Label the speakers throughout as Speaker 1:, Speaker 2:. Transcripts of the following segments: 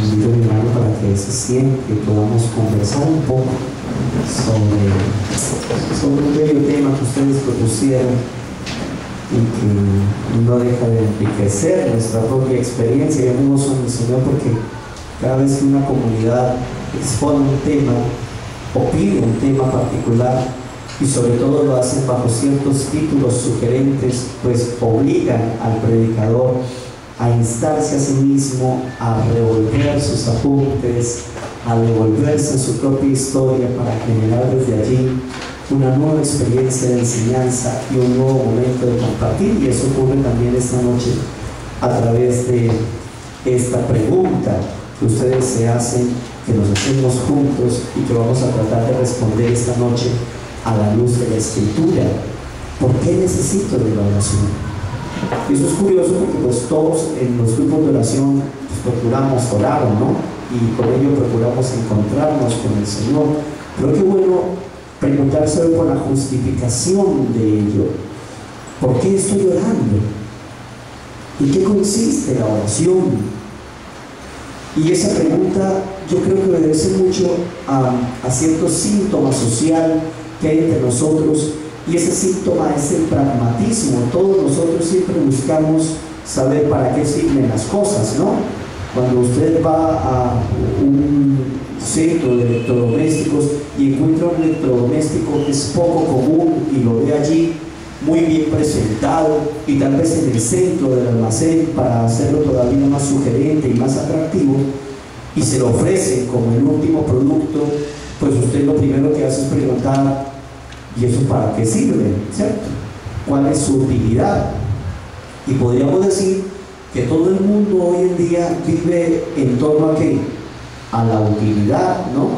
Speaker 1: invito a mi hermano para que se siente, que podamos conversar un poco sobre un bello tema que ustedes propusieron y que no deja de enriquecer nuestra propia experiencia. Y amigos son el Señor, porque cada vez que una comunidad expone un tema o pide un tema particular, y sobre todo lo hacen bajo ciertos títulos sugerentes, pues obligan al predicador a instarse a sí mismo, a revolver sus apuntes, a devolverse en su propia historia para generar desde allí una nueva experiencia de enseñanza y un nuevo momento de compartir. Y eso ocurre también esta noche a través de esta pregunta que ustedes se hacen, que nos hacemos juntos y que vamos a tratar de responder esta noche a la luz de la Escritura. ¿Por qué necesito de la oración? Y eso es curioso, porque pues todos en los grupos de oración pues, procuramos orar, ¿no? Y por ello procuramos encontrarnos con el Señor. Pero qué bueno preguntarse hoy por la justificación de ello. ¿Por qué estoy orando? ¿Y qué consiste la oración? Y esa pregunta yo creo que obedece mucho a cierto síntoma social que hay entre nosotros, y ese síntoma es el pragmatismo. Todos nosotros siempre buscamos saber para qué sirven las cosas, ¿no? Cuando usted va a un centro de electrodomésticos y encuentra un electrodoméstico que es poco común y lo ve allí muy bien presentado y tal vez en el centro del almacén para hacerlo todavía más sugerente y más atractivo, y se lo ofrecen como el último producto, pues usted lo primero que hace es preguntar: ¿y eso para qué sirve? ¿Cierto? ¿Cuál es su utilidad? Y podríamos decir que todo el mundo hoy en día vive en torno a ¿qué? A la utilidad, ¿no?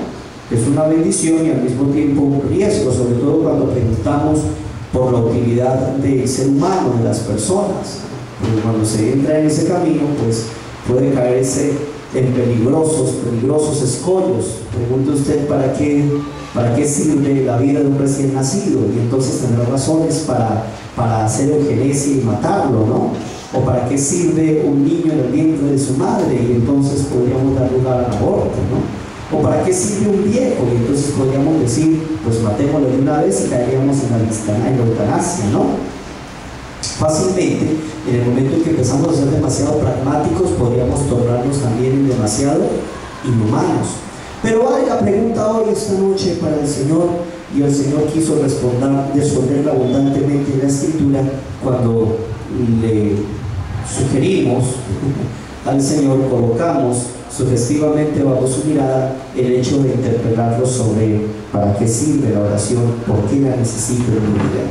Speaker 1: Es una bendición y al mismo tiempo un riesgo, sobre todo cuando preguntamos por la utilidad del ser humano, de las personas. Porque cuando se entra en ese camino, pues puede caerse en peligrosos escollos. Pregunte usted para qué sirve la vida de un recién nacido, y entonces tendrá razones para hacer eugenesia y matarlo, ¿no? O para qué sirve un niño en el vientre de su madre, y entonces podríamos dar lugar al aborto, ¿no? O para qué sirve un viejo, y entonces podríamos decir, pues matémoslo de una vez y caeríamos en la eutanasia, ¿no? Fácilmente, en el momento en que empezamos a ser demasiado pragmáticos, podríamos tornarnos también en demasiado inhumanos. Pero vale la pregunta hoy, esta noche, para el Señor, y el Señor quiso responderla abundantemente en la Escritura cuando le sugerimos al Señor, colocamos sugestivamente bajo su mirada el hecho de interpretarlo sobre para qué sirve la oración, por qué la necesito en mi vida.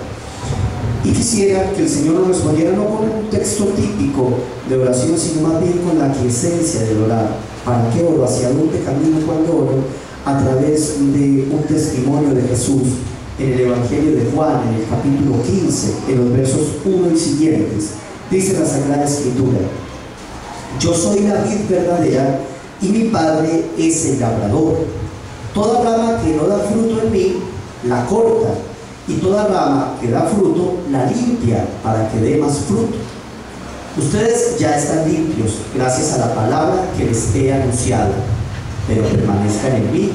Speaker 1: Y quisiera que el Señor nos respondiera no con un texto típico de oración, sino más bien con la quiesencia del orar. ¿Para qué oro? ¿Hacia dónde camino cuando oro? A través de un testimonio de Jesús en el Evangelio de Juan, en el capítulo 15, en los versos 1 y siguientes. Dice la Sagrada Escritura: yo soy la vid verdadera y mi Padre es el labrador. Toda rama que no da fruto en mí, la corta, y toda rama que da fruto, la limpia para que dé más fruto. Ustedes ya están limpios gracias a la palabra que les he anunciado, pero permanezcan en mí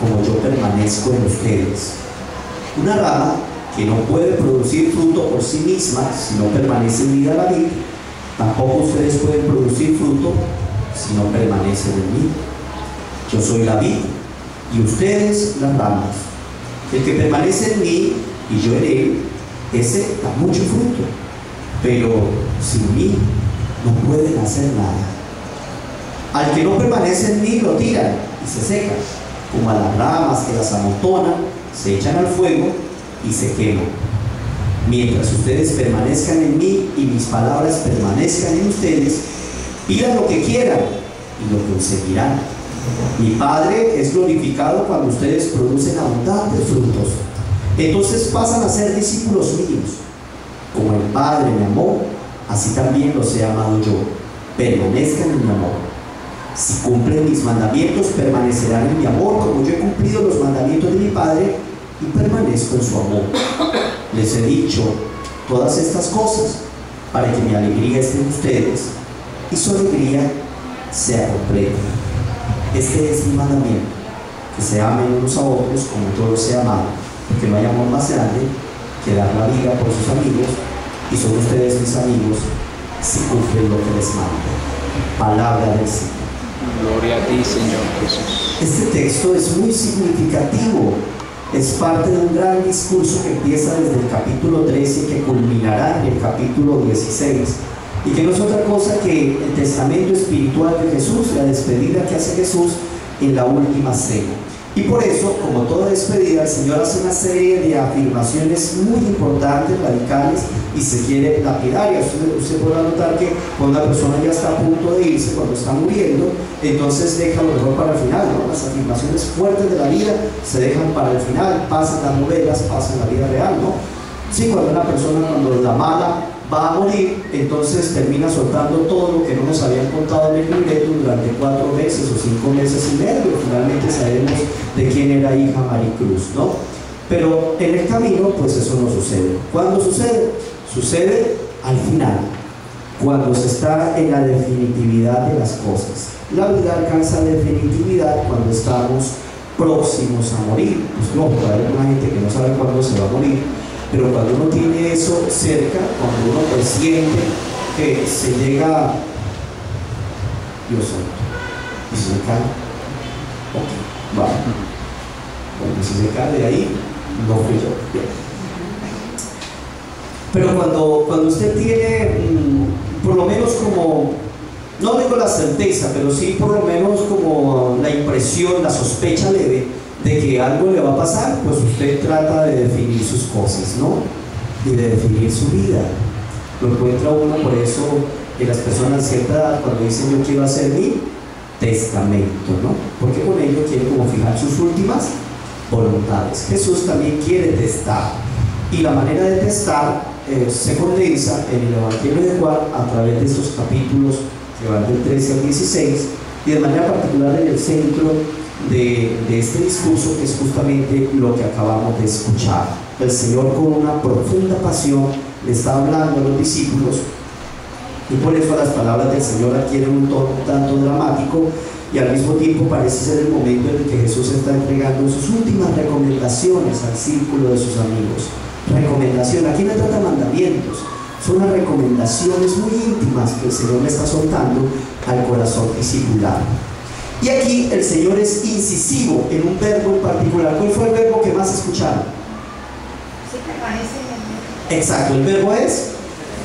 Speaker 1: como yo permanezco en ustedes. Una rama que no puede producir fruto por sí misma si no permanece unida a la vid, tampoco ustedes pueden producir fruto si no permanecen en mí. Yo soy la vid y ustedes las ramas. El que permanece en mí y yo en él, ese da mucho fruto, pero sin mí no pueden hacer nada. Al que no permanece en mí lo tiran y se secan, como a las ramas que las amontonan, se echan al fuego y se queman. Mientras ustedes permanezcan en mí y mis palabras permanezcan en ustedes, pidan lo que quieran y lo conseguirán. Mi Padre es glorificado cuando ustedes producen abundantes frutos. Entonces pasan a ser discípulos míos. Como el Padre me amó, así también los he amado yo. Permanezcan en mi amor. Si cumplen mis mandamientos, permanecerán en mi amor, como yo he cumplido los mandamientos de mi Padre y permanezco en su amor. Les he dicho todas estas cosas para que mi alegría esté en ustedes y su alegría sea completa. Este es mi mandamiento, que se amen unos a otros como todos se aman, porque no hay amor más grande que dar la vida por sus amigos, y son ustedes mis amigos si cumplen lo que les mando. Palabra del Señor.
Speaker 2: Gloria a ti, Señor Jesús.
Speaker 1: Este texto es muy significativo. Es parte de un gran discurso que empieza desde el capítulo 13 y que culminará en el capítulo 16. Y que no es otra cosa que el testamento espiritual de Jesús, la despedida que hace Jesús en la última cena. Y por eso, como toda despedida, el Señor hace una serie de afirmaciones muy importantes, radicales, y se quiere lapidarias. Usted podrá notar que cuando una persona ya está a punto de irse, cuando está muriendo, entonces deja lo mejor para el final, ¿no? Las afirmaciones fuertes de la vida se dejan para el final, pasan las novelas, pasan la vida real, ¿no? Sí, cuando una persona, cuando la mala va a morir, entonces termina soltando todo lo que no nos habían contado en el libreto durante 4 meses o 5 meses y medio. Finalmente sabemos de quién era hija Maricruz, ¿no? Pero en el camino, pues eso no sucede. ¿Cuándo sucede? Sucede al final, cuando se está en la definitividad de las cosas. La vida alcanza definitividad cuando estamos próximos a morir. Pues no, hay alguna gente que no sabe cuándo se va a morir, pero cuando uno tiene eso cerca, cuando uno pues siente que se llega, Dios santo, y se cae, ok, vale. Bueno, si se cae de ahí, no fui yo. Bien. Pero cuando usted tiene, por lo menos como, no digo la certeza, pero sí por lo menos como la impresión, la sospecha leve de que algo le va a pasar, pues usted trata de definir sus cosas, ¿no? Y de definir su vida. Lo encuentra uno por eso que las personas de cierta edad, cuando dicen yo quiero hacer mi testamento, ¿no? Porque con ello quiere como fijar sus últimas voluntades. Jesús también quiere testar, y la manera de testar se condensa en el Evangelio de Juan a través de estos capítulos que van del 13 al 16, y de manera particular en el centro de este discurso, que es justamente lo que acabamos de escuchar. El Señor, con una profunda pasión, le está hablando a los discípulos, y por eso las palabras del Señor adquieren un tono tanto dramático, y al mismo tiempo parece ser el momento en el que Jesús está entregando sus últimas recomendaciones al círculo de sus amigos. Recomendación, aquí no trata mandamientos, son unas recomendaciones muy íntimas que el Señor le está soltando al corazón discipular. Y aquí el Señor es incisivo en un verbo en particular. ¿Cuál fue el verbo que más escucharon?
Speaker 3: Sí, permanece en el...
Speaker 1: Exacto, el verbo es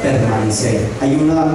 Speaker 1: permanecer. Hay una